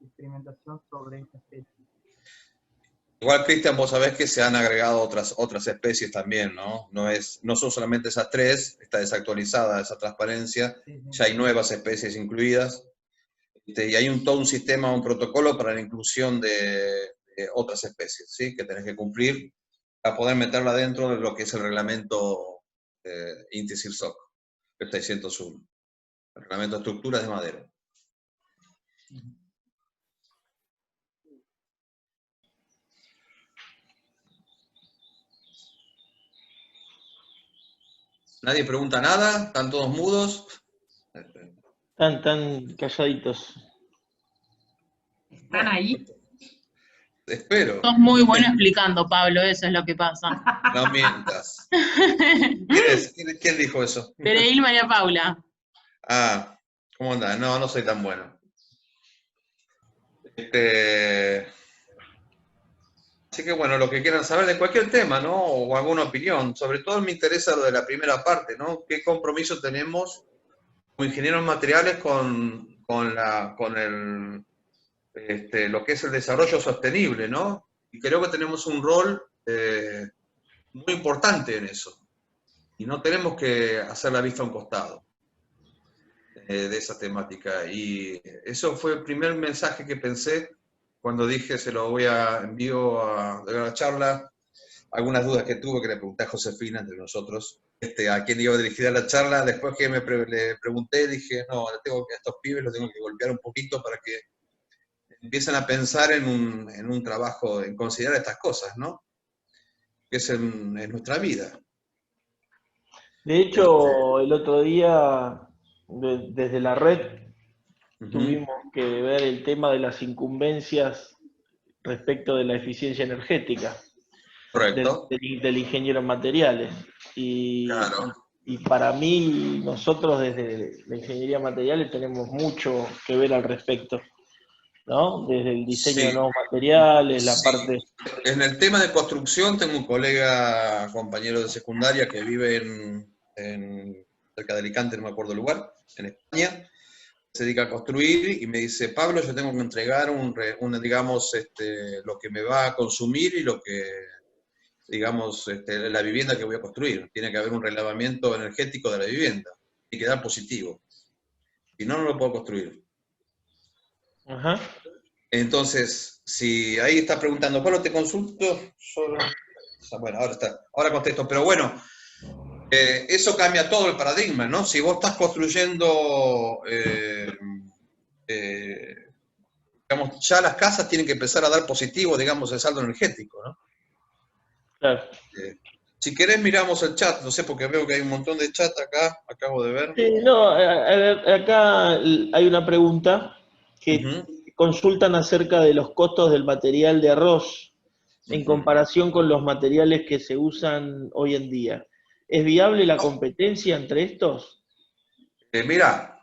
y experimentación sobre esta especie. Igual, Cristian, vos sabés que se han agregado otras especies también, ¿no? No son solamente esas tres, está desactualizada esa transparencia, ya hay nuevas especies incluidas, y hay todo un sistema, un protocolo para la inclusión de otras especies, ¿sí? Que tenés que cumplir para poder meterla dentro de lo que es el reglamento INTI-CIRSOC, el 601, el reglamento de estructuras de madera. ¿Nadie pregunta nada? ¿Están todos mudos? Tan calladitos. ¿Están ahí? espero. Sos muy bueno explicando, Pablo, eso es lo que pasa. No mientas. ¿Quién dijo eso? Pereil María Paula. Ah, ¿cómo andás? No, no soy tan bueno. Así que bueno, lo que quieran saber de cualquier tema, ¿no? O alguna opinión. Sobre todo me interesa lo de la primera parte, ¿no? ¿Qué compromiso tenemos como ingenieros materiales con lo que es el desarrollo sostenible, ¿no? Y creo que tenemos un rol muy importante en eso. Y no tenemos que hacer la vista a un costado de esa temática. Y eso fue el primer mensaje que pensé cuando dije se lo voy a envío a la charla. Algunas dudas que tuve, que le pregunté a Josefina, entre nosotros, a quién iba dirigida la charla. Después que le pregunté, dije, no, a estos pibes los tengo que golpear un poquito para que empiecen a pensar en un trabajo, en considerar estas cosas, ¿no? Que es en nuestra vida. De hecho, el otro día, desde la red, tuvimos que ver el tema de las incumbencias respecto de la eficiencia energética. Correcto. Del ingeniero en materiales. Claro. Y para mí, nosotros desde la ingeniería en materiales tenemos mucho que ver al respecto, ¿no? Desde el diseño de nuevos materiales, la parte... En el tema de construcción tengo un colega, compañero de secundaria que vive cerca de Alicante, no me acuerdo el lugar, en España, se dedica a construir y me dice, Pablo, yo tengo que entregar digamos, lo que me va a consumir y lo que, digamos, la vivienda que voy a construir. Tiene que haber un relevamiento energético de la vivienda y quedar positivo. Si no, no lo puedo construir. Ajá. Entonces, si ahí estás preguntando, Pablo, te consulto, bueno, ahora contesto, pero bueno, eso cambia todo el paradigma, ¿no? Si vos estás construyendo, digamos, ya las casas tienen que empezar a dar positivo, digamos, el saldo energético, ¿no? Claro. Si querés miramos el chat, no sé, porque veo que hay un montón de chat acá, acabo de ver. No, acá hay una pregunta que consultan acerca de los costos del material de arroz en comparación con los materiales que se usan hoy en día. ¿Es viable la competencia entre estos? Mira,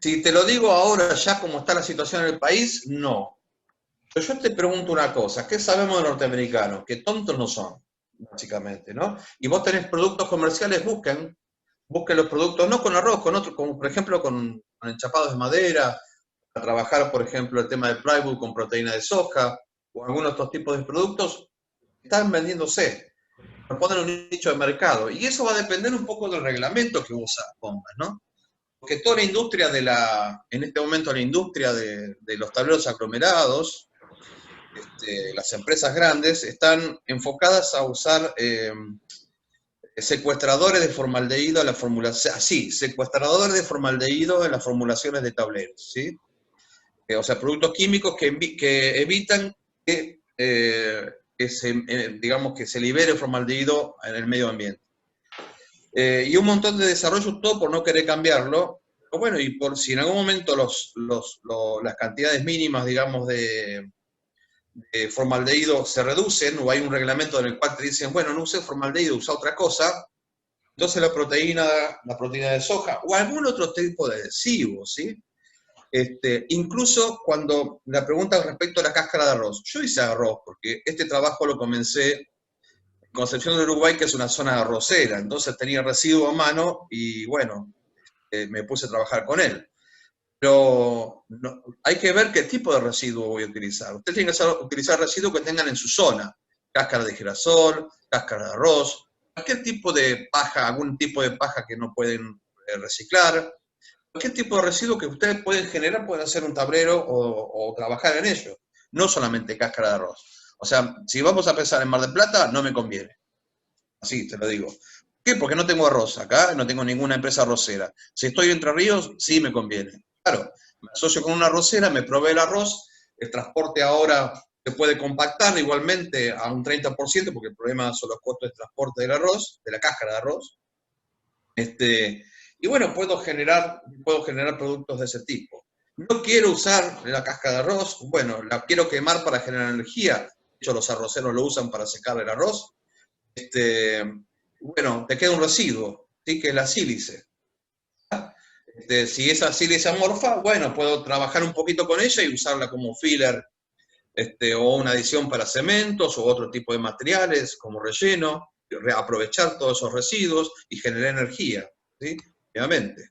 si te lo digo ahora ya como está la situación en el país, no. Pero yo te pregunto una cosa, ¿qué sabemos de norteamericanos? Que tontos no son, básicamente, ¿no? Y vos tenés productos comerciales, busquen los productos, no con arroz, con otros, como por ejemplo con enchapados de madera, para trabajar, por ejemplo, el tema de plywood con proteína de soja, o algunos otros tipos de productos, están vendiéndose, responden a un nicho de mercado. Y eso va a depender un poco del reglamento que vos pongas, ¿no? Porque toda la industria en este momento la industria de los tableros aglomerados, las empresas grandes, están enfocadas a usar secuestradores de formaldehído en la formulación, secuestradores de formaldehído en las formulaciones de tableros, ¿sí? O sea, productos químicos que evitan digamos, que se libere formaldehído en el medio ambiente. Y un montón de desarrollo, todo por no querer cambiarlo. Pero bueno, y por si en algún momento las cantidades mínimas, digamos, de formaldehído se reducen, o hay un reglamento en el cual te dicen, bueno, no uses formaldehído, usa otra cosa, entonces la proteína de soja, o algún otro tipo de adhesivo, ¿sí? Incluso cuando la pregunta respecto a la cáscara de arroz, yo hice arroz, porque este trabajo lo comencé en Concepción del Uruguay, que es una zona arrocera, entonces tenía residuo a mano, y bueno, me puse a trabajar con él. Pero hay que ver qué tipo de residuo voy a utilizar. Usted tiene que utilizar residuos que tengan en su zona. Cáscara de girasol, cáscara de arroz, cualquier tipo de paja, algún tipo de paja que no pueden reciclar. Cualquier tipo de residuo que ustedes pueden generar, pueden hacer un tablero o trabajar en ello. No solamente cáscara de arroz. O sea, si vamos a pensar en Mar del Plata, no me conviene. Así te lo digo. ¿Por qué? Porque no tengo arroz acá, no tengo ninguna empresa arrocera. Si estoy en Entre Ríos, sí me conviene. Claro, me asocio con una arrocera, me provee el arroz, el transporte ahora se puede compactar igualmente a un 30%, porque el problema son los costos de transporte del arroz, de la cáscara de arroz. Y bueno, puedo generar productos de ese tipo. No quiero usar la cáscara de arroz, bueno, la quiero quemar para generar energía. De hecho, los arroceros lo usan para secar el arroz. Bueno, te queda un residuo, ¿sí? Que es la sílice. Si esa sílice amorfa, bueno, puedo trabajar un poquito con ella y usarla como filler, o una adición para cementos o otro tipo de materiales como relleno, aprovechar todos esos residuos y generar energía, ¿sí? Obviamente.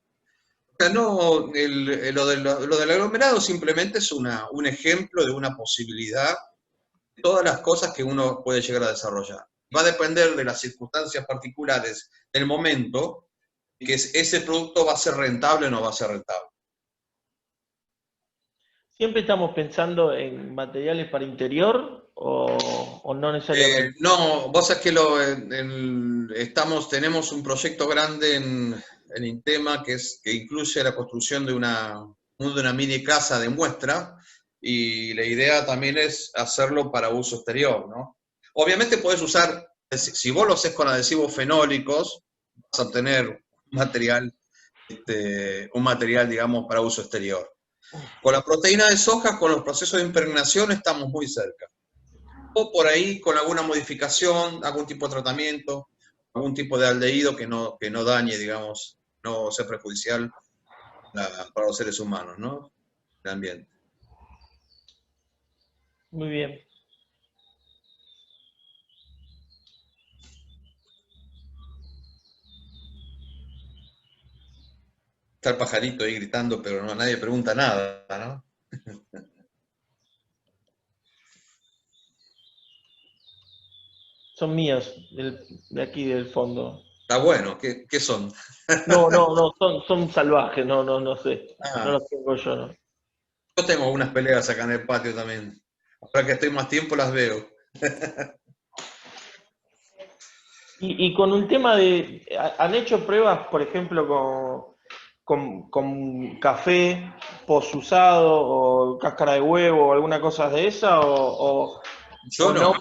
O sea, no, lo del aglomerado simplemente es un ejemplo de una posibilidad de todas las cosas que uno puede llegar a desarrollar. Va a depender de las circunstancias particulares del momento, que ese producto va a ser rentable o no va a ser rentable. ¿Siempre estamos pensando en materiales para interior o no necesariamente? No, vos sabés que tenemos un proyecto grande en Intema que incluye la construcción de una mini casa de muestra, y la idea también es hacerlo para uso exterior, ¿no? Obviamente podés usar, si vos lo haces con adhesivos fenólicos, vas a obtener un material, digamos, para uso exterior. Con la proteína de soja, con los procesos de impregnación, estamos muy cerca. O por ahí con alguna modificación, algún tipo de tratamiento, algún tipo de aldehído que no dañe, digamos, no sea perjudicial para los seres humanos, ¿no? El ambiente. Muy bien. Está el pajarito ahí gritando, pero nadie pregunta nada, ¿no? Son míos, de aquí del fondo. Está bueno, ¿qué son? No, son salvajes, no sé. No Ah, los tengo yo, ¿no? yo tengo unas peleas acá en el patio también. Ahora que estoy más tiempo las veo. Y con un tema de, ¿han hecho pruebas, por ejemplo, con café posusado o cáscara de huevo o alguna cosa de esa Yo o no? no,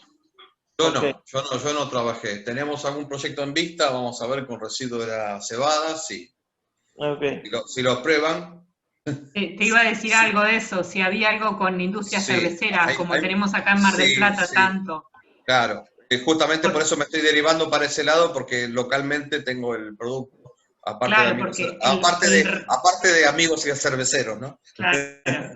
Ok, yo no trabajé. Tenemos algún proyecto en vista, vamos a ver con residuos de la cebada, sí. ok. Si lo prueban, Te iba a decir algo de eso, si había algo con industria sí. cervecera, como tenemos acá en Mar del Sí, Plata sí, tanto. claro. Justamente por eso me estoy derivando para ese lado, porque localmente tengo el producto, aparte de Claro, amigos, porque aparte de amigos y cerveceros, ¿no? claro,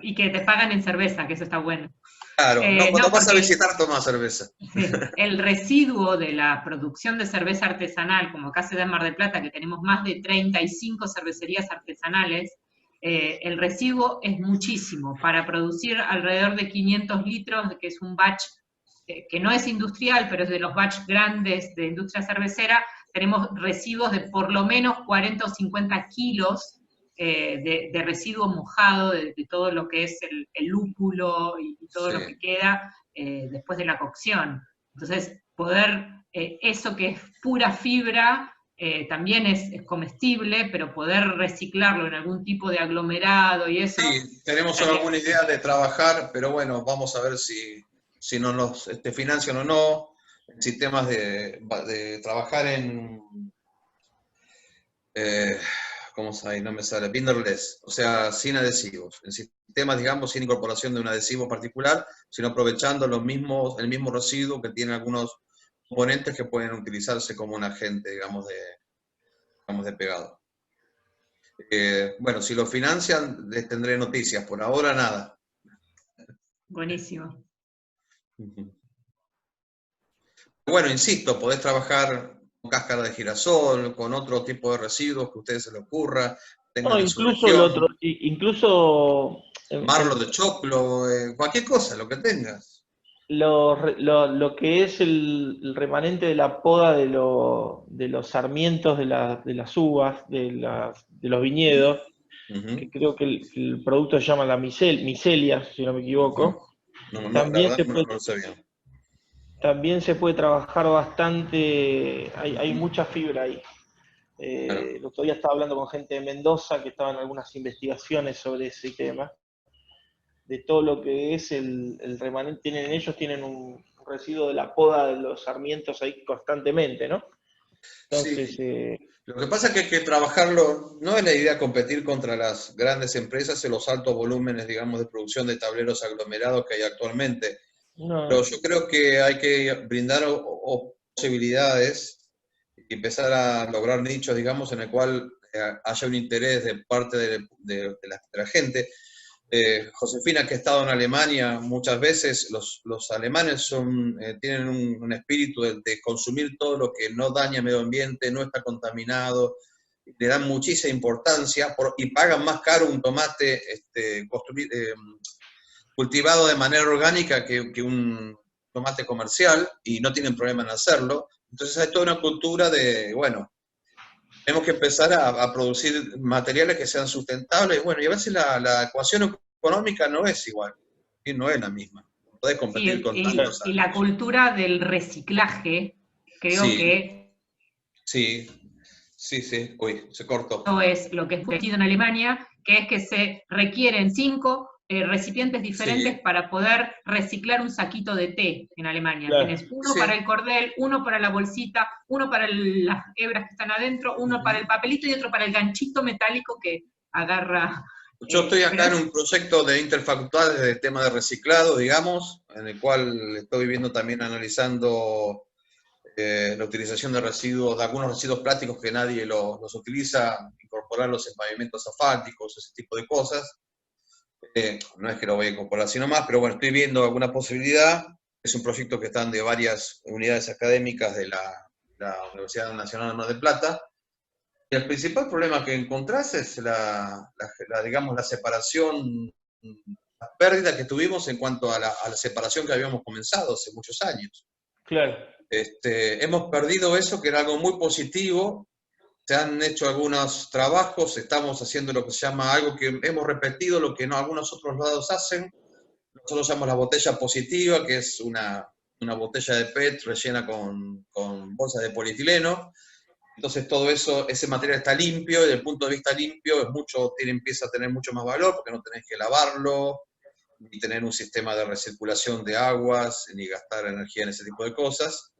y que te pagan en cerveza, que eso está bueno. Claro, no, cuando No, vas a porque visitar, toma cerveza. sí, el residuo de la producción de cerveza artesanal, como acá se da en Mar del Plata, que tenemos más de 35 cervecerías artesanales, el residuo es muchísimo. Para producir alrededor de 500 litros, que es un batch que no es industrial, pero es de los batch grandes de industria cervecera, tenemos residuos de por lo menos 40 o 50 kilos de residuo mojado, de todo lo que es el lúpulo y todo lo que Sí. queda después de la cocción. Entonces, poder, eso que es pura fibra, también es comestible, pero poder reciclarlo en algún tipo de aglomerado y eso. Sí, tenemos Estaría, alguna idea de trabajar, pero bueno, vamos a ver si nos financian o no. Sistemas de trabajar eh, ¿cómo se llama? No me sale, binderless, o sea, sin adhesivos. En sistemas, digamos, sin incorporación de un adhesivo particular, sino aprovechando el mismo residuo que tiene algunos componentes que pueden utilizarse como un agente, digamos, de pegado. Bueno, si lo financian, les tendré noticias. Por ahora, nada. buenísimo. Bueno, insisto, podés trabajar con cáscara de girasol, con otro tipo de residuos que a ustedes se les ocurra, No, tengan en su incluso el otro, región. incluso Marlo de choclo, cualquier cosa, lo que tengas. lo que es el remanente de la poda de los sarmientos de las uvas, de los viñedos, que Ujú, creo que el producto se llama la micelia, si no me ujú. equivoco, No, la también verdad se no puede, lo sé bien. también se puede trabajar bastante, hay mucha fibra ahí. Claro. El otro día estaba hablando con gente de Mendoza que estaban en algunas investigaciones sobre ese tema, de todo lo que es el remanente. Ellos tienen un residuo de la poda de los sarmientos ahí constantemente, ¿no? Entonces, Sí. Lo que pasa es que hay que trabajarlo, no es la idea competir contra las grandes empresas en los altos volúmenes, digamos, de producción de tableros aglomerados que hay actualmente. Pero no, yo creo que hay que brindar posibilidades y empezar a lograr nichos, digamos, en el cual haya un interés de parte de la gente. Josefina, que ha estado en Alemania muchas veces, los alemanes tienen un espíritu de consumir todo lo que no daña el medio ambiente, no está contaminado, le dan muchísima importancia y pagan más caro un tomate cultivado de manera orgánica que un tomate comercial, y no tienen problema en hacerlo. Entonces hay toda una cultura de, bueno, tenemos que empezar a producir materiales que sean sustentables. Bueno, y a veces la ecuación económica no es igual, y no es la misma. No podés competir con tantos Y la años. cultura del reciclaje, creo Sí, que sí, sí. Uy, se cortó. eso es lo que es establecido en Alemania, que es que se requieren 5 recipientes diferentes Sí, para poder reciclar un saquito de té en Alemania. claro. Tenés uno para sí. el cordel, uno para la bolsita, uno para las hebras que están adentro, uno para el papelito y otro para el ganchito metálico que agarra. Yo estoy Pero acá en es, un proyecto de interfacultades de tema de reciclado, digamos, en el cual estoy viendo también analizando la utilización de residuos, de algunos residuos plásticos que nadie los utiliza, incorporarlos en pavimentos asfálticos, ese tipo de cosas. No es que lo voy a incorporar sino más, pero bueno, estoy viendo alguna posibilidad. Es un proyecto que están de varias unidades académicas de la Universidad Nacional de Mar del Plata. Y el principal problema que encontrás es digamos, la separación, la pérdida que tuvimos en cuanto a la separación que habíamos comenzado hace muchos años. Claro. Hemos perdido eso, que era algo muy positivo. Se han hecho algunos trabajos, estamos haciendo lo que se llama algo que hemos repetido, lo que no algunos otros lados hacen. Nosotros llamamos la botella positiva, que es una botella de PET rellena con bolsas de polietileno. Entonces todo eso, ese material está limpio, y desde el punto de vista limpio empieza a tener mucho más valor, porque no tenés que lavarlo, ni tener un sistema de recirculación de aguas, ni gastar energía en ese tipo de cosas.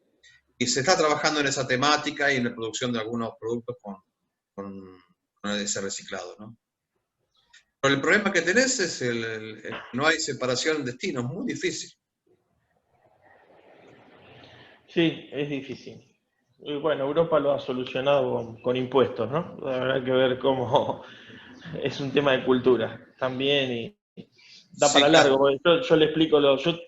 Y se está trabajando en esa temática y en la producción de algunos productos con ese reciclado, ¿no? Pero el problema que tenés es no hay separación de destino, es muy difícil. Sí, es difícil. Y bueno, Europa lo ha solucionado con impuestos, ¿no? Habrá que ver cómo es un tema de cultura también y da para Sí, claro. largo. Porque yo le explico, yo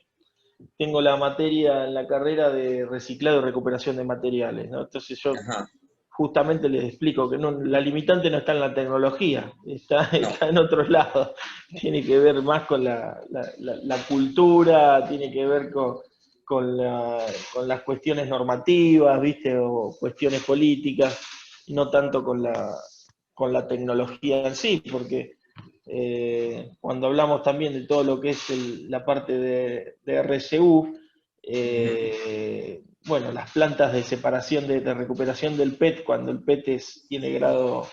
tengo la materia en la carrera de reciclado y recuperación de materiales, ¿no? Entonces yo Ajá. justamente les explico que la limitante no está en la tecnología, No. está en otros lados. Tiene que ver más con la cultura, tiene que ver con las cuestiones normativas, ¿viste? O cuestiones políticas, y no tanto con la tecnología en sí, porque cuando hablamos también de todo lo que es la parte de RCU, bueno, las plantas de separación, de recuperación del PET, cuando el PET tiene grado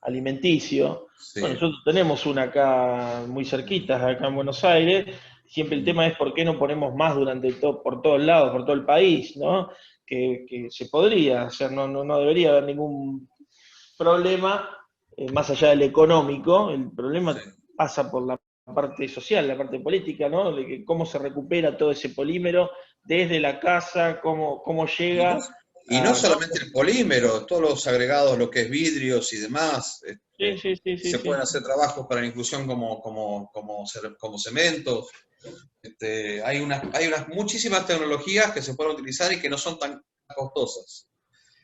alimenticio, bueno, Sí. nosotros tenemos una acá muy cerquita, acá en Buenos Aires, siempre el tema es por qué no ponemos más por todos lados, por todo el país, ¿no? Que se podría hacer, no debería haber ningún problema, más allá del económico, el problema Sí. pasa por la parte social, la parte política, ¿no? De que cómo se recupera todo ese polímero desde la casa, cómo Y no, llega y no ¿no? solamente el polímero, todos los agregados, lo que es vidrios y demás, Sí, sí, sí, sí, se sí. pueden hacer trabajos para la inclusión como cementos. Hay unas muchísimas tecnologías que se pueden utilizar y que no son tan costosas.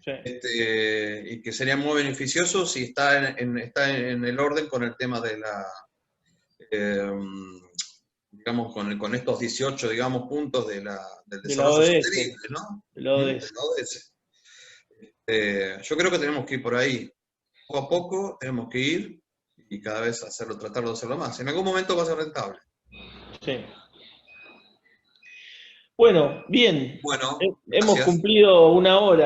Sí. Y que serían muy beneficiosos si está en el orden con el tema de eh, digamos, con estos 18, digamos, puntos del De la desarrollo ODS, sostenible, ¿no? de la De ODS. la ODS. Yo creo que tenemos que ir por ahí. Poco a poco tenemos que ir y cada vez tratar de hacerlo más. En algún momento va a ser rentable. Sí. Bueno, bien. Bueno, Hemos gracias. cumplido una hora.